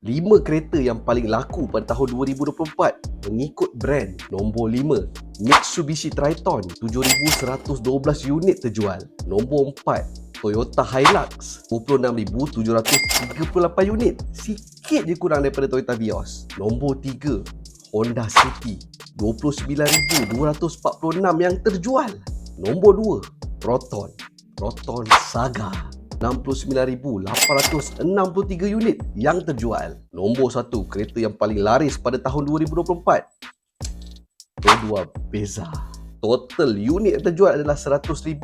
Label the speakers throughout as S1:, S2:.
S1: 5 kereta yang paling laku pada tahun 2024 mengikut brand. Nombor 5, Mitsubishi Triton, 7,112 unit terjual. Nombor 4, Toyota Hilux, 26,738 unit. Sikit je kurang daripada Toyota Vios. Nombor 3, Honda City, 29,246 yang terjual. Nombor 2, Proton Saga, 69,863 unit yang terjual. Nombor 1, kereta yang paling laris pada tahun 2024, T2 Beza. Total unit yang terjual adalah 100,814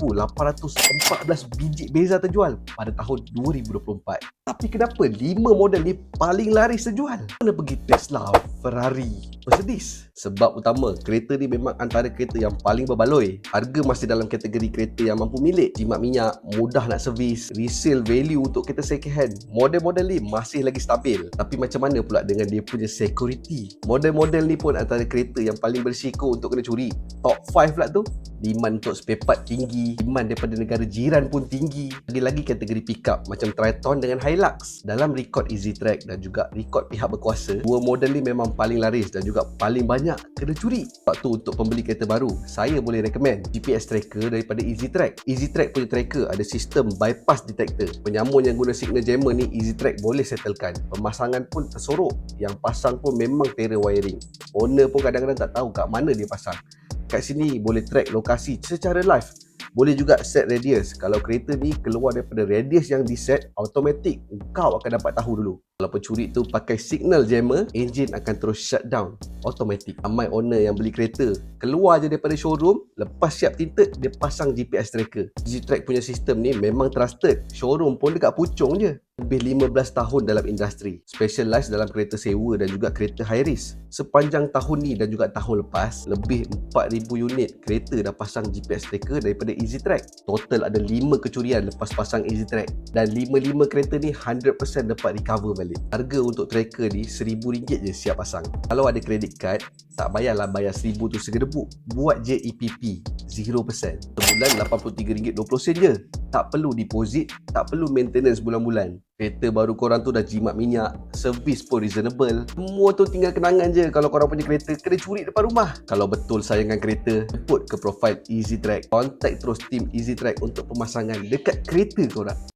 S1: biji Beza terjual pada tahun 2024. Tapi kenapa 5 model ni paling laris terjual? Mana pergi Tesla, Ferrari, Mercedes? Sebab utama, kereta ni memang antara kereta yang paling berbaloi. Harga masih dalam kategori kereta yang mampu milik, jimat minyak, mudah nak servis, resale value untuk kereta second hand. Model-model ni masih lagi stabil. Tapi macam mana pula dengan dia punya security? Model-model ni pun antara kereta yang paling berisiko untuk kena curi. Top 5 pula tu. Demand untuk spare part tinggi, demand daripada negara jiran pun tinggi. Lagi-lagi kategori pickup macam Triton dengan Hilux. Dalam rekod EasyTrack dan juga rekod pihak berkuasa, dua model ni memang paling laris dan juga paling banyak kena curi. Sebab tu untuk pembeli kereta baru, saya boleh recommend GPS tracker daripada EasyTrack. EasyTrack punya tracker ada sistem bypass detector. Penyamun yang guna signal jammer ni EasyTrack boleh settlekan. Pemasangan pun tersorok. Yang pasang pun memang terror wiring. Owner pun kadang-kadang tak tahu kat mana dia pasang. Kat sini boleh track lokasi secara live. Boleh juga set radius. Kalau kereta ni keluar daripada radius yang diset, automatik kau akan dapat tahu dulu. Kalau pencuri tu pakai signal jammer, enjin akan terus shut down automatik. Ramai owner yang beli kereta keluar je daripada showroom, lepas siap tinted dia pasang GPS tracker. EasyTrack punya sistem ni memang trusted. Showroom pun dekat Puchong je. Lebih 15 tahun dalam industri, specialize dalam kereta sewa dan juga kereta high risk. Sepanjang tahun ni dan juga tahun lepas, lebih 4,000 unit kereta dah pasang GPS tracker daripada EasyTrack. Total ada 5 kecurian lepas pasang EasyTrack, dan 5 kereta ni 100% dapat recover balik. Harga untuk tracker ni RM1,000 je siap pasang. Kalau ada credit card, tak payahlah bayar RM1,000 tu segedebuk. Buat je EPP 0%. Sebulan RM83.20 je. Tak perlu deposit, tak perlu maintenance bulan-bulan. Kereta baru korang tu dah jimat minyak, servis pun reasonable. Semua tu tinggal kenangan je kalau korang punya kereta kena curi depan rumah. Kalau betul sayangan kereta, jemput ke profile EasyTrack. Contact terus tim EasyTrack untuk pemasangan dekat kereta korang.